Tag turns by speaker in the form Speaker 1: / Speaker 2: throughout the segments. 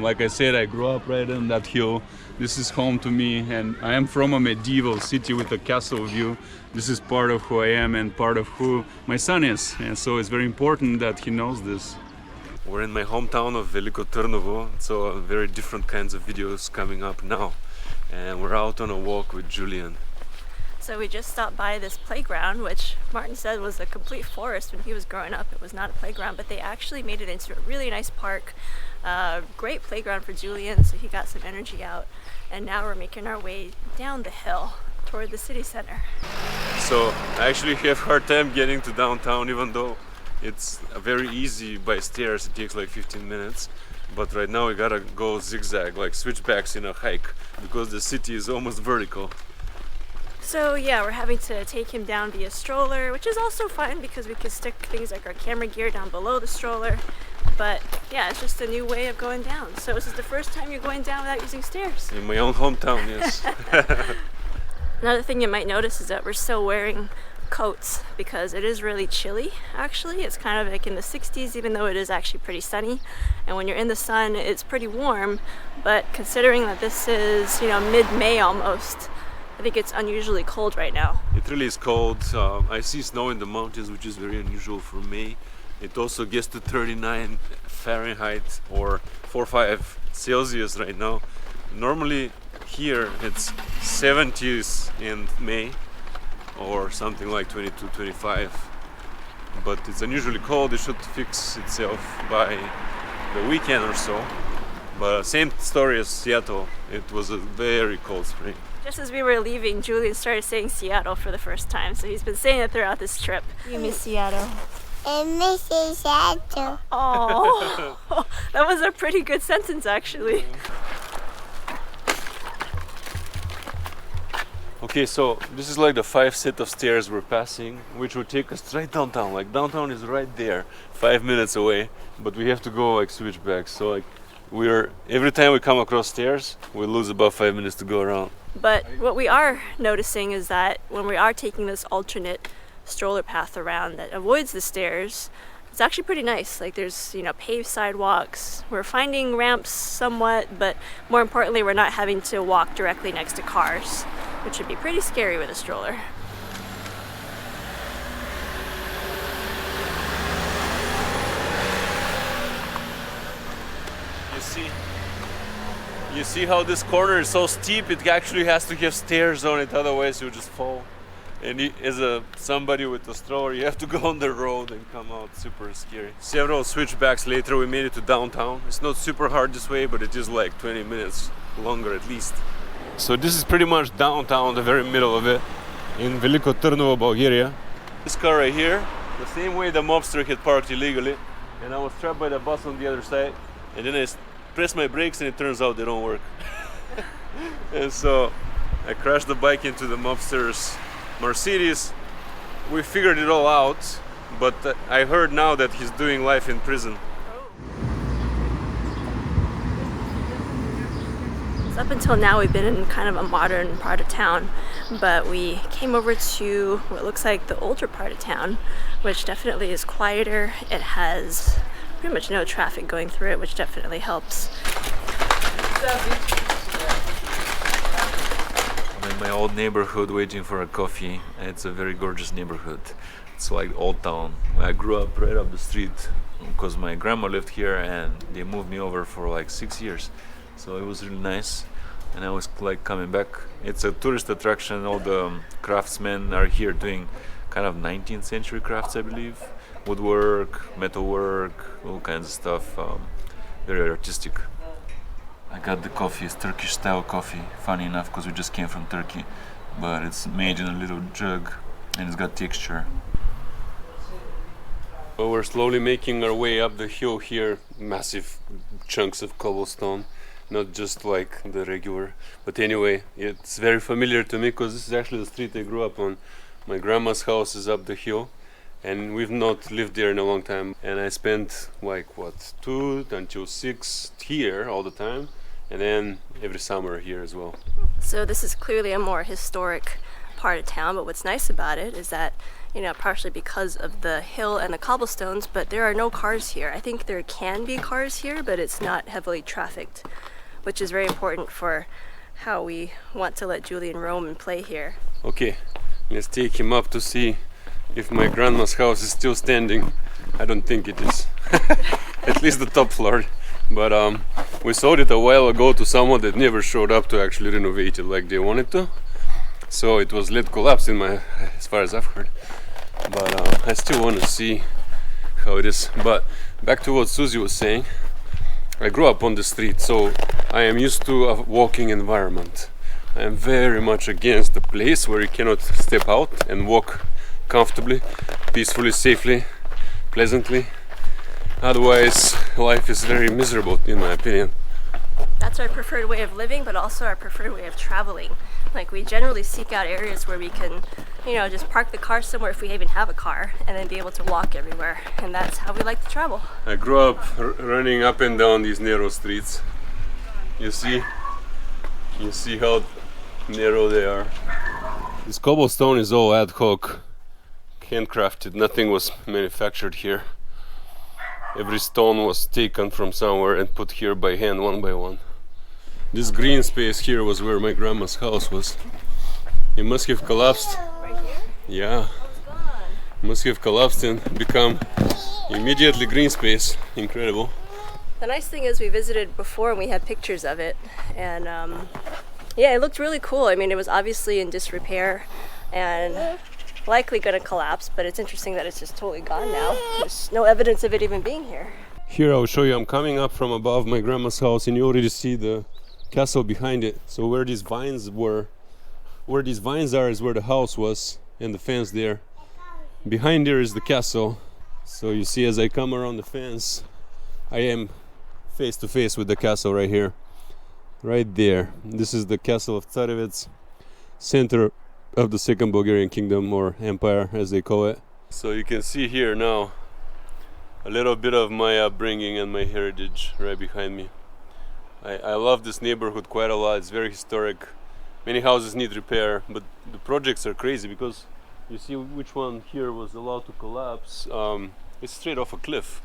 Speaker 1: Like I said, I grew up right on that hill. This is home to me, and I am from a medieval city with a castle view. This is part of who I am and part of who my son is, and so it's very important that he knows this.
Speaker 2: We're in my hometown of Veliko Tarnovo, so very different kinds of videos coming up now. And we're out on a walk with Julian.
Speaker 3: So we just stopped by this playground, which Martin said was a complete forest when he was growing up. It was not a playground, but they actually made it into a really nice park. Great playground for Julian, so he got some energy out. And now we're making our way down the hill toward the city center.
Speaker 2: So I actually have a hard time getting to downtown, even though it's very easy by stairs. It takes like 15 minutes. But right now we gotta go zigzag, like switchbacks in a hike, because the city is almost vertical.
Speaker 3: So yeah, we're having to take him down via stroller, which is also fine because we can stick things like our camera gear down below the stroller. But yeah, it's just a new way of going down. So this is the first time you're going down without using stairs.
Speaker 2: In my own hometown, yes.
Speaker 3: Another thing you might notice is that we're still wearing coats because it is really chilly. Actually, it's kind of like in the 60s, even though it is actually pretty sunny. And when you're in the sun, it's pretty warm. But considering that this is, mid-May almost, I think it's unusually cold right now.
Speaker 2: It really is cold. I see snow in the mountains, which is very unusual for May. It also gets to 39 Fahrenheit or 4-5 Celsius right now. Normally here it's 70s in May or something like 22, 25. But it's unusually cold. It should fix itself by the weekend or so. But same story as Seattle. It was a very cold spring.
Speaker 3: Just as we were leaving, Julian started saying Seattle for the first time. So he's been saying it throughout this trip. You miss Seattle?
Speaker 4: I miss Seattle.
Speaker 3: Oh, that was a pretty good sentence, actually.
Speaker 2: Okay, so this is like the 5 set of stairs we're passing, which will take us right downtown. Like downtown is right there, 5 minutes away, but we have to go like switchbacks. So like every time we come across stairs, we lose about 5 minutes to go around.
Speaker 3: But what we are noticing is that when we are taking this alternate stroller path around that avoids the stairs, it's actually pretty nice. Like there's, paved sidewalks. We're finding ramps somewhat, but more importantly, we're not having to walk directly next to cars, which would be pretty scary with a stroller.
Speaker 2: You see how this corner is so steep? It actually has to have stairs on it, otherwise you'll just fall. And as somebody with a stroller, you have to go on the road and come out super scary. Several switchbacks later, we made it to downtown. It's not super hard this way, but it is like 20 minutes longer at least. So this is pretty much downtown, the very middle of it, in Veliko Tarnovo, Bulgaria. This car right here, the same way the mobster had parked illegally, and I was trapped by the bus on the other side, and then I pressed my brakes and it turns out they don't work. And so I crashed the bike into the mobster's Mercedes. We figured it all out, but I heard now that he's doing life in prison.
Speaker 3: So up until now we've been in kind of a modern part of town, but we came over to what looks like the older part of town, which definitely is quieter. It has pretty much no traffic going through it, which definitely helps.
Speaker 2: I'm in my old neighborhood waiting for a coffee. It's a very gorgeous neighborhood. It's like old town. I grew up right up the street because my grandma lived here and they moved me over for like 6 years. So it was really nice and I was like coming back. It's a tourist attraction. All the craftsmen are here doing kind of 19th century crafts, I believe. Woodwork, metalwork, all kinds of stuff. Very artistic. I got the coffee, it's Turkish style coffee, funny enough because we just came from Turkey, but it's made in a little jug and it's got texture. Well, we're slowly making our way up the hill here, massive chunks of cobblestone, not just like the regular. But anyway, it's very familiar to me because this is actually the street I grew up on. My grandma's house is up the hill and we've not lived there in a long time. And I spent like 2 until 6 here all the time. And then every summer here as well.
Speaker 3: So this is clearly a more historic part of town, but what's nice about it is that you know, partially because of the hill and the cobblestones, but there are no cars here. I think there can be cars here, but it's not heavily trafficked, which is very important for how we want to let Julian roam and play here.
Speaker 2: Okay, let's take him up to see if my grandma's house is still standing. I don't think it is. At least the top floor. But we sold it a while ago to someone that never showed up to actually renovate it like they wanted to. So it was let collapse as far as I've heard. But I still want to see how it is. But back to what Suzi was saying. I grew up on the street, so I am used to a walking environment. I am very much against a place where you cannot step out and walk comfortably, peacefully, safely, pleasantly. Otherwise, life is very miserable, in my opinion.
Speaker 3: That's our preferred way of living, but also our preferred way of traveling. Like, we generally seek out areas where we can, you know, just park the car somewhere if we even have a car, and then be able to walk everywhere. And that's how we like to travel.
Speaker 2: I grew up running up and down these narrow streets. You see how narrow they are. This cobblestone is all ad hoc, handcrafted. Nothing was manufactured here. Every stone was taken from somewhere and put here by hand, one by one. This green space here was where my grandma's house was. It must have collapsed.
Speaker 3: Right here?
Speaker 2: Yeah.
Speaker 3: Oh, it's gone.
Speaker 2: It must have collapsed and become immediately green space. Incredible.
Speaker 3: The nice thing is we visited before and we had pictures of it, and yeah, it looked really cool. I mean, it was obviously in disrepair and likely going to collapse, but it's interesting that it's just totally gone now. There's no evidence of it even being here.
Speaker 2: Here I'll show you, I'm coming up from above my grandma's house and you already see the castle behind it. So where these vines are is where the house was, and the fence there. Behind there is the castle. So you see, as I come around the fence, I am face to face with the castle right here. Right there. This is the castle of Tsarevets, center of the Second Bulgarian Kingdom, or Empire as they call it. So you can see here now a little bit of my upbringing and my heritage right behind me. I love this neighborhood quite a lot. It's very historic. Many houses need repair, but the projects are crazy because you see which one here was allowed to collapse. It's straight off a cliff.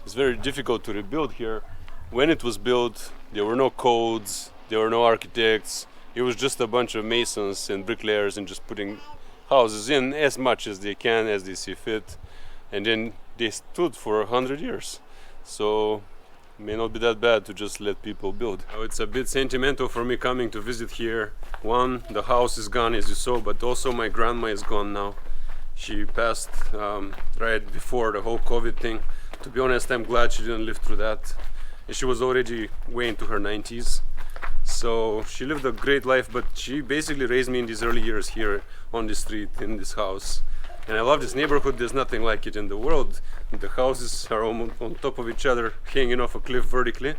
Speaker 2: It's very difficult to rebuild here. When it was built, there were no codes, there were no architects. It was just a bunch of masons and bricklayers and just putting houses in as much as they can, as they see fit. And then they stood for 100 years. So it may not be that bad to just let people build. It's a bit sentimental for me coming to visit here. One, the house is gone as you saw, but also my grandma is gone now. She passed right before the whole COVID thing. To be honest, I'm glad she didn't live through that. And she was already way into her 90s. So she lived a great life, but she basically raised me in these early years here on the street, in this house. And I love this neighborhood. There's nothing like it in the world. The houses are on top of each other, hanging off a cliff vertically,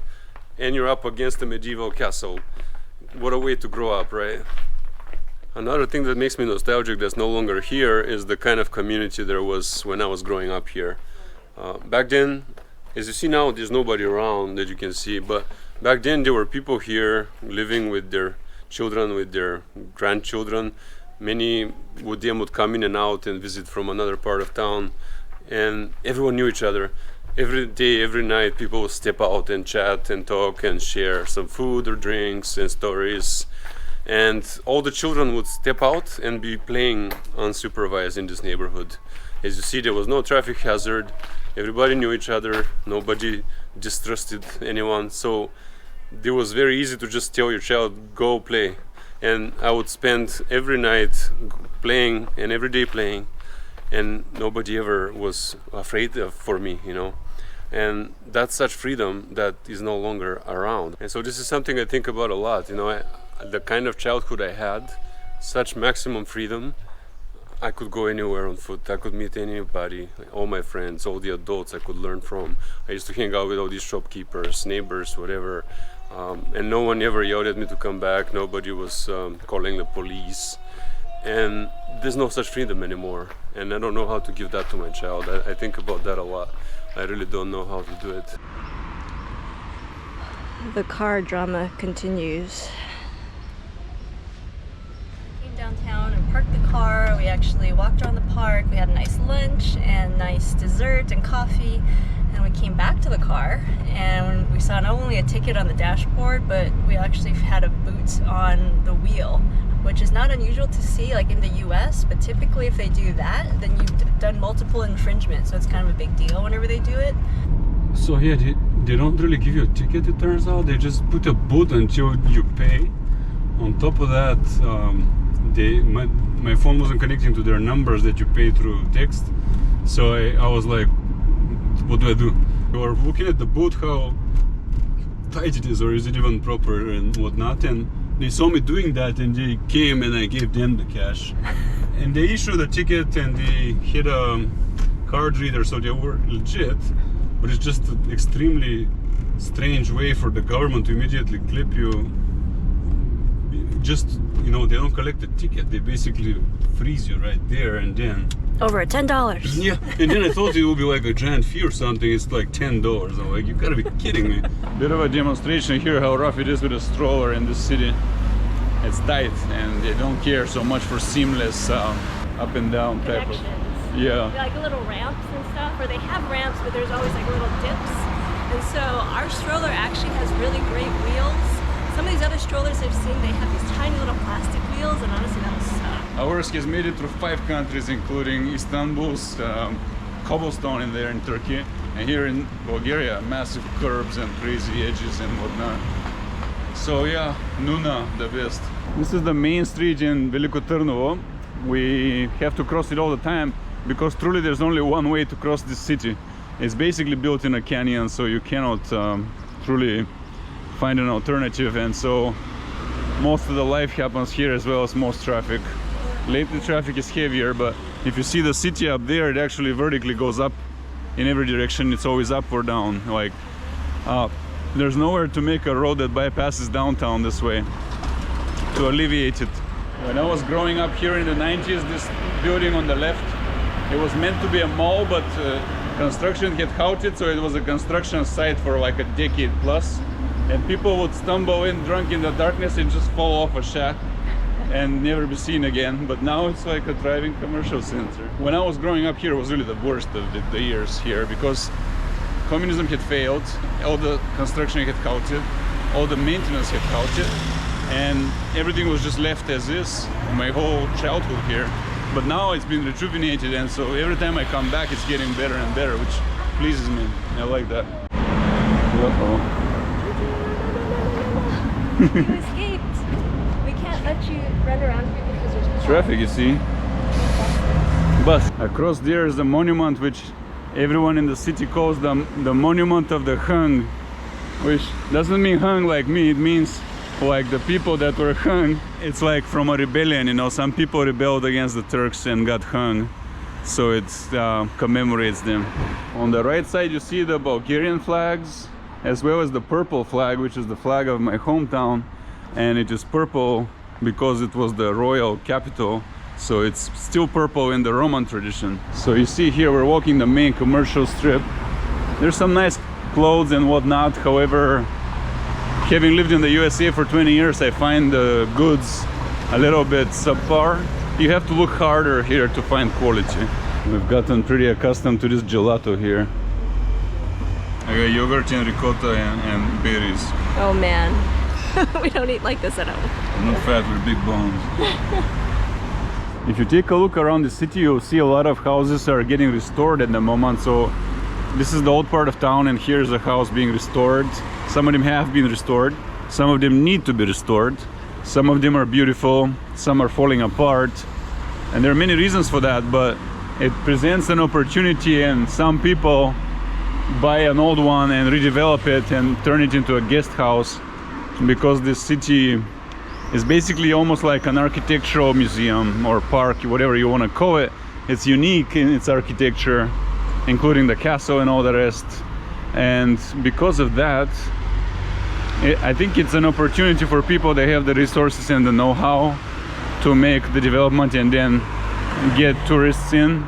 Speaker 2: and you're up against a medieval castle. What a way to grow up, right? Another thing that makes me nostalgic that's no longer here is the kind of community there was when I was growing up here. Back then, as you see now, there's nobody around that you can see, but back then there were people here living with their children, with their grandchildren. Many would come in and out and visit from another part of town, and everyone knew each other. Every day, every night, people would step out and chat and talk and share some food or drinks and stories. And all the children would step out and be playing unsupervised in this neighborhood. As you see, there was no traffic hazard. Everybody knew each other. Nobody distrusted anyone. So it was very easy to just tell your child, go play. And I would spend every night playing and every day playing, and nobody ever was afraid for me, you know. And that's such freedom that is no longer around. And so this is something I think about a lot, you know. The kind of childhood I had, such maximum freedom. I could go anywhere on foot. I could meet anybody, all my friends, all the adults I could learn from. I used to hang out with all these shopkeepers, neighbors, whatever. And no one ever yelled at me to come back. Nobody was calling the police. And there's no such freedom anymore. And I don't know how to give that to my child. I think about that a lot. I really don't know how to do it.
Speaker 3: The car drama continues. Came downtown and parked the car car. We actually walked around the park. We had a nice lunch and nice dessert and coffee. And we came back to the car and we saw not only a ticket on the dashboard, but we actually had a boot on the wheel, which is not unusual to see like in the US, but typically if they do that, then you've done multiple infringements. So it's kind of a big deal whenever they do it.
Speaker 1: So yeah, they don't really give you a ticket, it turns out. They just put a boot until you pay. On top of that, my phone wasn't connecting to their numbers that you pay through text. So I was like, what do I do? We were looking at the boot, how tight it is, or is it even proper and whatnot. And they saw me doing that and they came and I gave them the cash. And they issued a ticket and they hit a card reader, so they were legit. But it's just an extremely strange way for the government to immediately clip you. Just, you know, they don't collect the ticket, they basically freeze you right there and then.
Speaker 3: Over $10.
Speaker 1: Yeah, and then I thought it would be like a giant fee or something. It's like $10. I'm like, you gotta be kidding me. Bit of a demonstration here how rough it is with a stroller in this city. It's tight and they don't care so much for seamless up and down type of. Yeah.
Speaker 3: Like little ramps and stuff, or they have ramps, but there's always like little dips. And so our stroller actually has really great wheels. Some of these other strollers I've seen, they have these tiny little plastic wheels, and honestly, that was
Speaker 1: Ours has made it through 5 countries, including Istanbul's cobblestone in there in Turkey, and here in Bulgaria, massive curbs and crazy edges and whatnot. So yeah, Nuna, the best. This is the main street in Veliko Tarnovo. We have to cross it all the time because truly there's only one way to cross this city. It's basically built in a canyon, so you cannot truly find an alternative, and so most of the life happens here as well as most traffic. Lately traffic is heavier, but if you see the city up there, it actually vertically goes up in every direction. It's always up or down, like there's nowhere to make a road that bypasses downtown this way to alleviate it. When I was growing up here in the 90s, this building on the left, it was meant to be a mall, but construction had halted, so it was a construction site for like a decade plus. And people would stumble in drunk in the darkness and just fall off a shack and never be seen again. But now it's like a thriving commercial center. When I was growing up here, it was really the worst of the years here because communism had failed, all the construction had halted, all the maintenance had halted, and everything was just left as is, my whole childhood here. But now it's been rejuvenated, and so every time I come back, it's getting better and better, which pleases me. I like that. Uh-oh.
Speaker 3: You escaped. We can't let you run around here because there's
Speaker 1: traffic, you see. But across there is the monument which everyone in the city calls the monument of the hung, which doesn't mean hung like me, it means like the people that were hung. It's like from a rebellion, you know, some people rebelled against the Turks and got hung, so it commemorates them. On the right side you see the Bulgarian flags, as well as the purple flag, which is the flag of my hometown, and it is purple because it was the royal capital, so it's still purple in the Roman tradition. So you see here we're walking the main commercial strip. There's some nice clothes and whatnot, however, having lived in the USA for 20 years, I find the goods a little bit subpar. You have to look harder here to find quality. We've gotten pretty accustomed to this gelato here. I got yogurt and ricotta and berries.
Speaker 3: Oh man, we don't eat like this at home.
Speaker 1: I'm not fat with big bones. If you take a look around the city, you'll see a lot of houses are getting restored at the moment. So this is the old part of town, and here's a house being restored. Some of them have been restored. Some of them need to be restored. Some of them are beautiful. Some are falling apart. And there are many reasons for that, but it presents an opportunity, and some people buy an old one and redevelop it and turn it into a guest house, because this city is basically almost like an architectural museum or park, whatever you want to call it. It's unique in its architecture, including the castle and all the rest. And because of that, I think it's an opportunity for people that have the resources and the know-how to make the development and then get tourists in.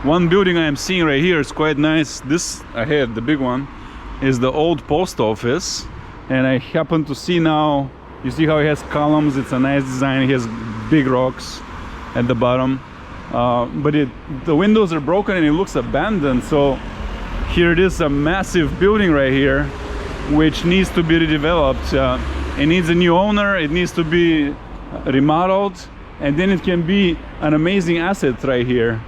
Speaker 1: One building I am seeing right here is quite nice. This ahead, the big one, is the old post office, and I happen to see now, you see how it has columns, it's a nice design, it has big rocks. at the bottom, but the windows are broken and it looks abandoned. So here it is, a massive building right here, which needs to be redeveloped. It needs a new owner, it needs to be remodeled, and then it can be an amazing asset right here.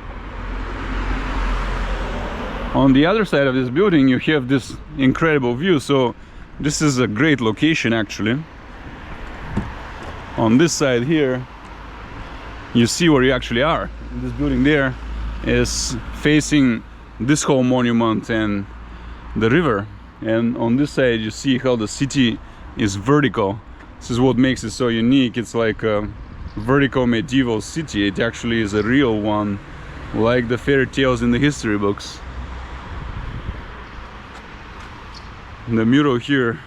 Speaker 1: On the other side of this building, you have this incredible view. So this is a great location, actually. On this side here, you see where you actually are. This building there is facing this whole monument and the river. And on this side, you see how the city is vertical. This is what makes it so unique. It's like a vertical medieval city. It actually is a real one, like the fairy tales in the history books. The mural here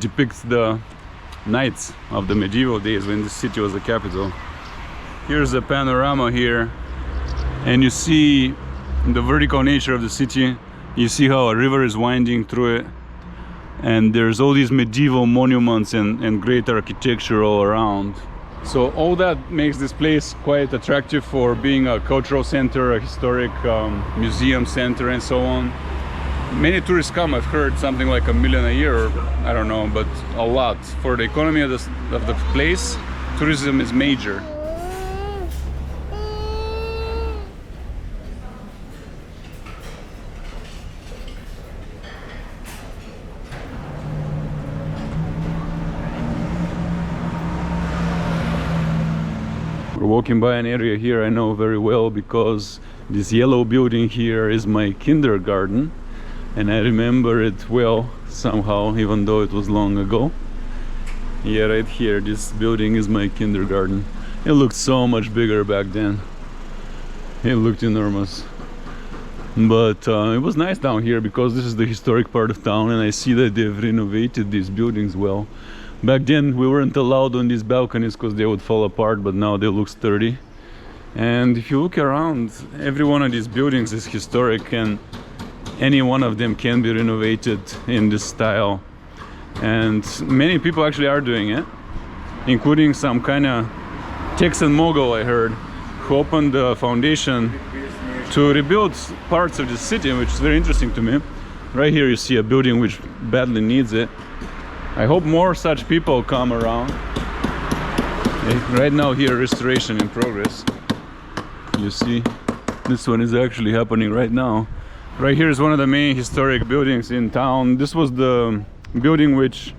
Speaker 1: depicts the knights of the medieval days when this city was the capital. Here's a panorama here, and you see the vertical nature of the city. You see how a river is winding through it, and there's all these medieval monuments and great architecture all around. So all that makes this place quite attractive for being a cultural center, a historic museum center, and so on. Many tourists come. I've heard something like 1 million a year, or I don't know, but a lot. For the economy of the place, tourism is major. We're walking by an area here I know very well, because this yellow building here is my kindergarten. And I remember it well somehow, even though it was long ago. Yeah, right here, this building is my kindergarten. It looked so much bigger back then. It looked enormous. But it was nice down here, because this is the historic part of town, and I see that they've renovated these buildings well. Back then we weren't allowed on these balconies because they would fall apart, but now they look sturdy. And if you look around, every one of these buildings is historic, and any one of them can be renovated in this style. And many people actually are doing it, including some kind of Texan mogul I heard, who opened the foundation to rebuild parts of the city, which is very interesting to me. Right here you see a building which badly needs it. I hope more such people come around. Right now here, restoration in progress. You see, this one is actually happening right now. Right here is one of the main historic buildings in town. This was the building which,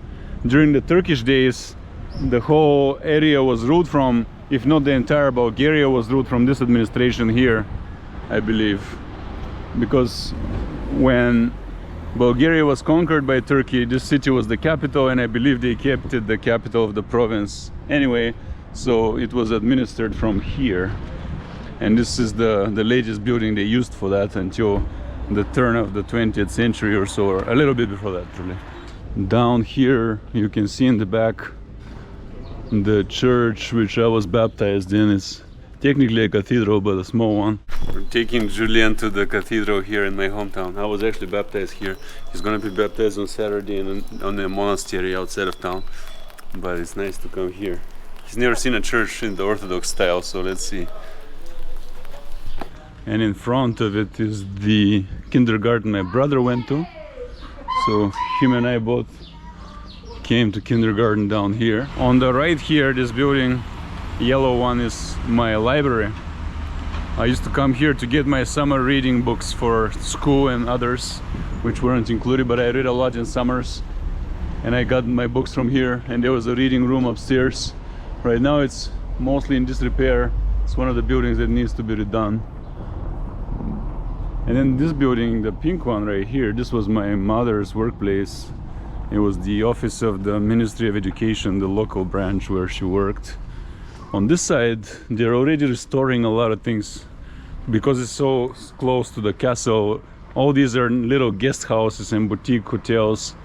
Speaker 1: during the Turkish days, the whole area was ruled from, if not the entire Bulgaria was ruled from this administration here, I believe. Because when Bulgaria was conquered by Turkey, this city was the capital, and I believe they kept it the capital of the province anyway, so it was administered from here. And this is the latest building they used for that until the turn of the 20th century or so, or a little bit before that, really. Down here you can see in the back the church which I was baptized in. It's technically a cathedral, but a small one. We're taking Julian to the cathedral here in my hometown. I was actually baptized here. He's gonna be baptized on Saturday on the monastery outside of town, but it's nice to come here. He's never seen a church in the Orthodox style, so let's see. And in front of it is the kindergarten my brother went to. So him and I both came to kindergarten down here. On the right here, this building, yellow one, is my library. I used to come here to get my summer reading books for school and others, which weren't included, but I read a lot in summers. And I got my books from here, and there was a reading room upstairs. Right now it's mostly in disrepair. It's one of the buildings that needs to be redone. And then this building, the pink one right here, this was my mother's workplace. It was the office of the Ministry of Education, the local branch where she worked. On this side, they're already restoring a lot of things because it's so close to the castle. All these are little guest houses and boutique hotels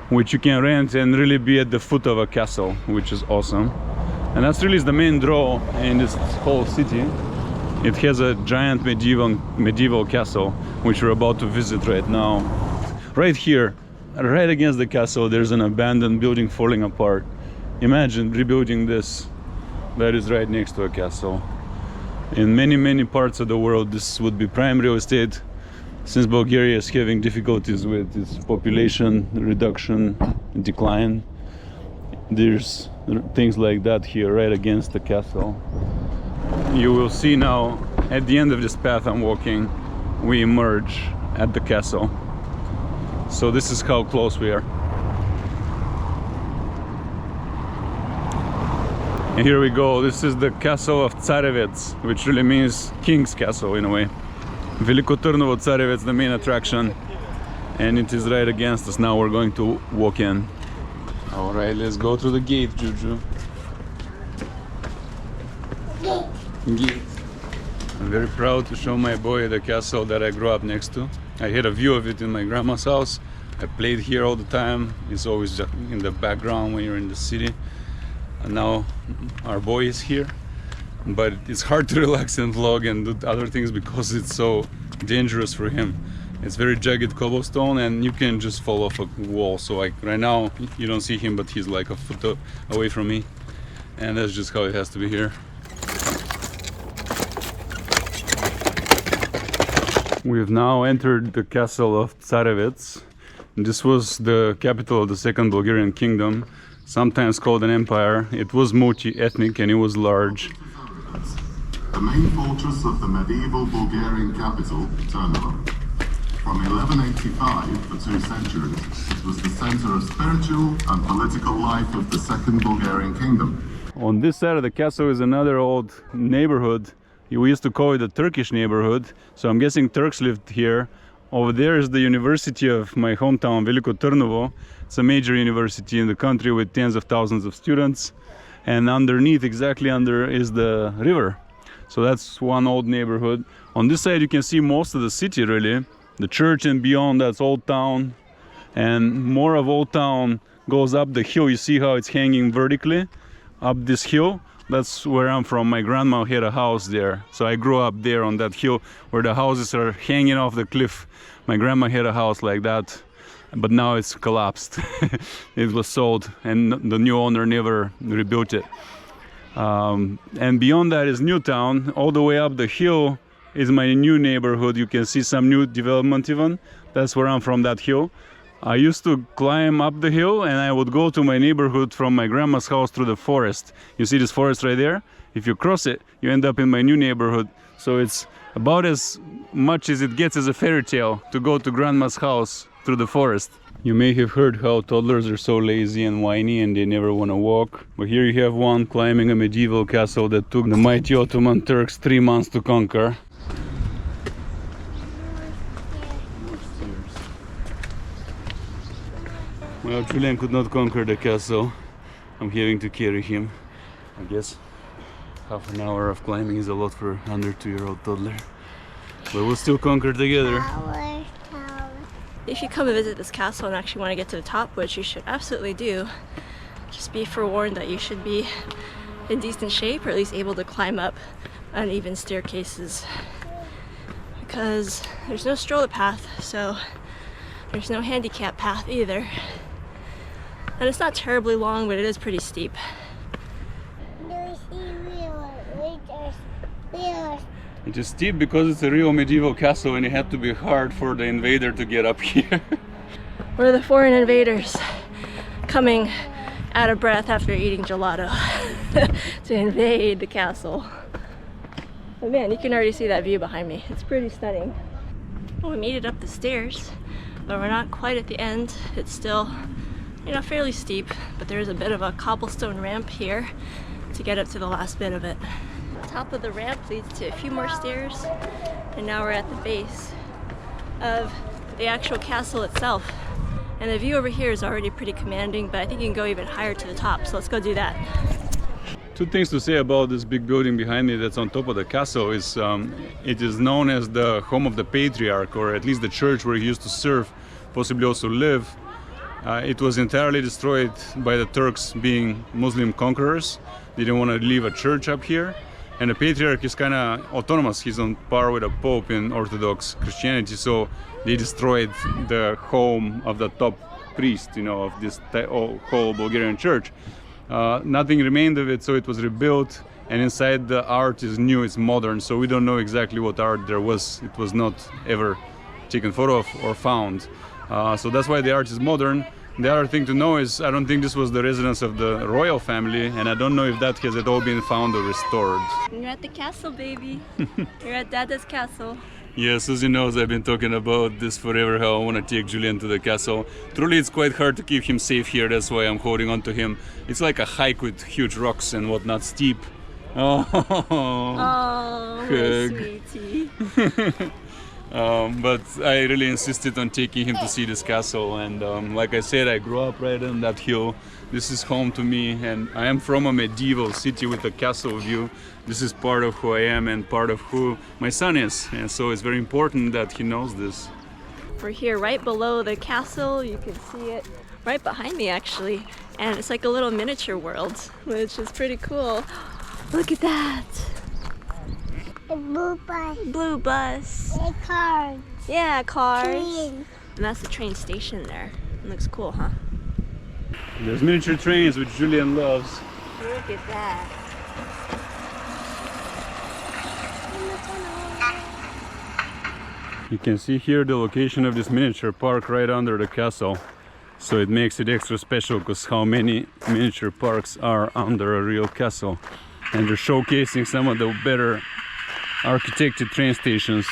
Speaker 1: which you can rent and really be at the foot of a castle, which is awesome. And that's really the main draw in this whole city. It has a giant medieval castle, which we're about to visit right now. Right here, right against the castle, there's an abandoned building falling apart. Imagine rebuilding this. That is right next to a castle. In many parts of the world, this would be prime real estate. Since Bulgaria is having difficulties with its population reduction, decline, there's things like that here right against the castle. You will see now at the end of this path I'm walking, we emerge at the castle. So this is how close we are. And here we go. This is the castle of Tsarevets, which really means king's castle in a way. Veliko Tarnovo Tsarevets, the main attraction, and it is right against us. Now we're going to walk in. All right, let's go through the gate, Juju. Gate. I'm very proud to show my boy the castle that I grew up next to. I had a view of it in my grandma's house. I played here all the time. It's always in the background when you're in the city. And now our boy is here. But it's hard to relax and vlog and do other things because it's so dangerous for him. It's very jagged cobblestone and you can just fall off a wall. So like right now you don't see him, but he's like a foot away from me. And that's just how it has to be here. We've now entered the castle of Tsarevets. This was the capital of the Second Bulgarian Kingdom, sometimes called an empire. It was multi-ethnic and it was large.
Speaker 5: The main fortress of the medieval Bulgarian capital, Tarnovo. From 1185 for 2 centuries, it was the center of spiritual and political life of the Second Bulgarian Kingdom.
Speaker 1: On this side of the castle is another old neighborhood. We used to call it the Turkish neighborhood, so I'm guessing Turks lived here. Over there is the university of my hometown, Veliko Tarnovo. It's a major university in the country with tens of thousands of students. And underneath, exactly under, is the river. So that's one old neighborhood. On this side you can see most of the city really. The church, and beyond that's Old Town. And more of Old Town goes up the hill. You see how it's hanging vertically up this hill? That's where I'm from. My grandma had a house there. So I grew up there on that hill where the houses are hanging off the cliff. My grandma had a house like that, but now it's collapsed. It was sold and the new owner never rebuilt it. And beyond that is Newtown. All the way up the hill is my new neighborhood. You can see some new development even. That's where I'm from, that hill. I used to climb up the hill and I would go to my neighborhood from my grandma's house through the forest. You see this forest right there? If you cross it, you end up in my new neighborhood. So it's about as much as it gets as a fairy tale to go to grandma's house through the forest. You may have heard how toddlers are so lazy and whiny and they never want to walk. But here you have one climbing a medieval castle that took the mighty Ottoman Turks 3 months to conquer. Well, Julian could not conquer the castle. I'm having to carry him. I guess half an hour of climbing is a lot for a under 2-year-old toddler. But we'll still conquer together.
Speaker 3: If you come and visit this castle and actually want to get to the top, which you should absolutely do, just be forewarned that you should be in decent shape, or at least able to climb up uneven staircases. Because there's no stroller path, so there's no handicap path either. And it's not terribly long, but it is pretty steep.
Speaker 1: It is steep because it's a real medieval castle and it had to be hard for the invader to get up here.
Speaker 3: We're the foreign invaders coming out of breath after eating gelato to invade the castle. But man, you can already see that view behind me. It's pretty stunning. Well, we made it up the stairs, but we're not quite at the end. It's still, you know, fairly steep, but there's a bit of a cobblestone ramp here to get up to the last bit of it. The top of the ramp leads to a few more stairs, and now we're at the base of the actual castle itself. And the view over here is already pretty commanding, but I think you can go even higher to the top, so let's go do that.
Speaker 1: Two things to say about this big building behind me that's on top of the castle is it is known as the home of the patriarch, or at least the church where he used to serve, possibly also live. It was entirely destroyed by the Turks being Muslim conquerors. They didn't want to leave a church up here. And the patriarch is kind of autonomous. He's on par with a pope in Orthodox Christianity. So they destroyed the home of the top priest, you know, of this whole Bulgarian church. Nothing remained of it, so it was rebuilt, and inside the art is new, it's modern, so we don't know exactly what art there was. It was not ever taken photo of or found. So that's why the art is modern. The other thing to know is I don't think this was the residence of the royal family, and I don't know if that has at all been found or restored.
Speaker 3: You're at the castle, baby. You're at Dada's castle.
Speaker 1: Yeah, Suzi knows I've been talking about this forever, how I want to take Julian to the castle. Truly, it's quite hard to keep him safe here, that's why I'm holding on to him. It's like a hike with huge rocks and whatnot, steep. Oh,
Speaker 3: Sweetie.
Speaker 1: But I really insisted on taking him to see this castle, and like I said, I grew up right on that hill. This is home to me, and I am from a medieval city with a castle view. This is part of who I am and part of who my son is, and so it's very important that he knows this.
Speaker 3: We're here right below the castle. You can see it right behind me actually, and it's like a little miniature world, which is pretty cool. Look at that!
Speaker 4: The blue bus.
Speaker 3: Blue bus.
Speaker 4: The cars.
Speaker 3: Yeah, cars.
Speaker 4: Train.
Speaker 3: And that's the train station there. It looks cool, huh?
Speaker 1: There's miniature trains, which Julian loves.
Speaker 3: Look at that.
Speaker 1: You can see here the location of this miniature park right under the castle. So it makes it extra special because how many miniature parks are under a real castle. And they're showcasing some of the better architected train stations,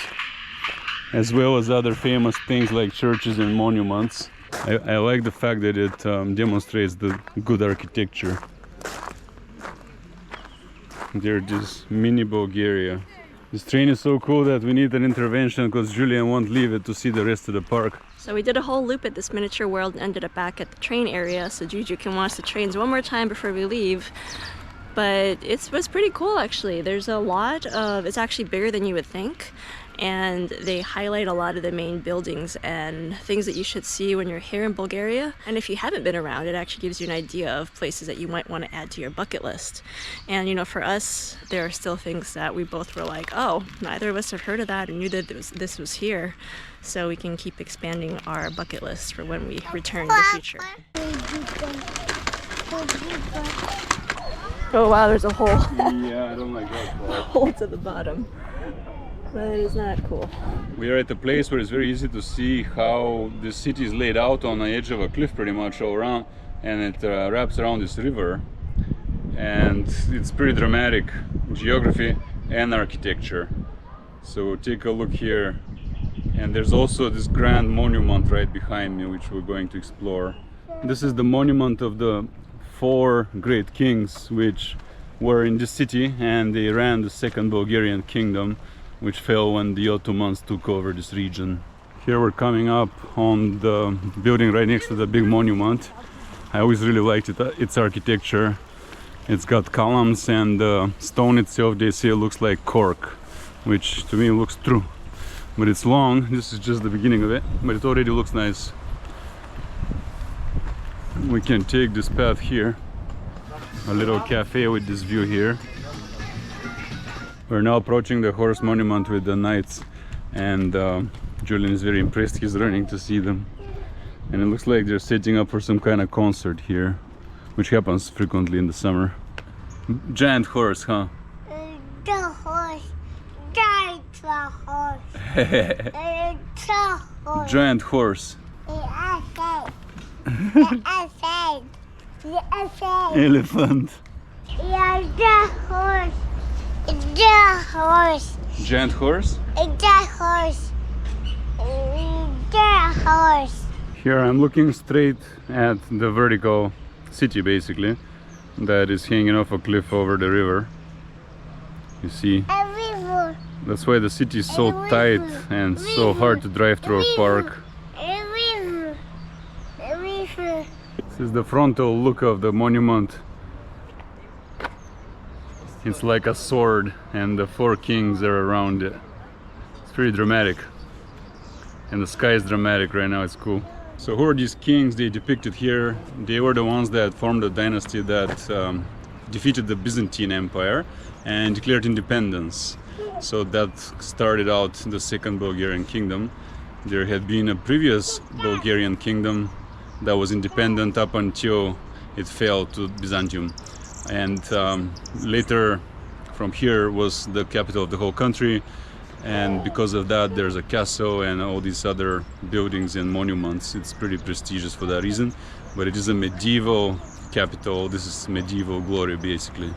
Speaker 1: as well as other famous things like churches and monuments. I like the fact that it demonstrates the good architecture. There is mini Bulgaria. This train is so cool that we need an intervention because Julian won't leave it to see the rest of the park.
Speaker 3: So we did a whole loop at this miniature world and ended up back at the train area, so Juju can watch the trains one more time before we leave. But it was pretty cool actually. There's a lot of, it's actually bigger than you would think, and they highlight a lot of the main buildings and things that you should see when you're here in Bulgaria. And if you haven't been around, it actually gives you an idea of places that you might want to add to your bucket list. And you know, for us, there are still things that we both were like, oh, neither of us have heard of that and knew that this was here. So we can keep expanding our bucket list for when we return in the future. Oh wow, there's a hole.
Speaker 1: Yeah, I don't like that part.
Speaker 3: Hole to the bottom. That is not cool.
Speaker 1: We are at a place where it's very easy to see how the city is laid out on the edge of a cliff pretty much all around, and it wraps around this river, and it's pretty dramatic geography and architecture. So take a look here, and there's also this grand monument right behind me which we're going to explore. This is the monument of the 4 great kings which were in this city, and they ran the Second Bulgarian Kingdom, which fell when the Ottomans took over this region. Here we're coming up on the building right next to the big monument. I always really liked it, its architecture. It's got columns, and the stone itself, they say, looks like cork, which to me looks true. But it's long. This is just the beginning of it, but it already looks nice. We can take this path here, a little cafe with this view here. We're now approaching the horse monument with the knights, and Julian is very impressed. He's running to see them, and it looks like they're setting up for some kind of concert here, which happens frequently in the summer. Giant horse, huh?
Speaker 4: The horse. Giant horse. Horse.
Speaker 1: Giant horse. Elephant.
Speaker 4: Yeah, the horse. The horse.
Speaker 1: Giant horse?
Speaker 4: The horse. The horse.
Speaker 1: Here I'm looking straight at the vertical city, basically, that is hanging off a cliff over the river. You see? That's why the city is so tight and so hard to drive through a park. This is the frontal look of the monument. It's like a sword, and the 4 kings are around it. It's pretty dramatic, and the sky is dramatic right now. It's cool. So who are these kings they depicted here? They were the ones that formed the dynasty that defeated the Byzantine Empire and declared independence. So that started out the Second Bulgarian Kingdom. There had been a previous Bulgarian kingdom that was independent up until it fell to Byzantium. And later from here was the capital of the whole country, and because of that there's a castle and all these other buildings and monuments. It's pretty prestigious for that reason, but it is a medieval capital. This is medieval glory basically.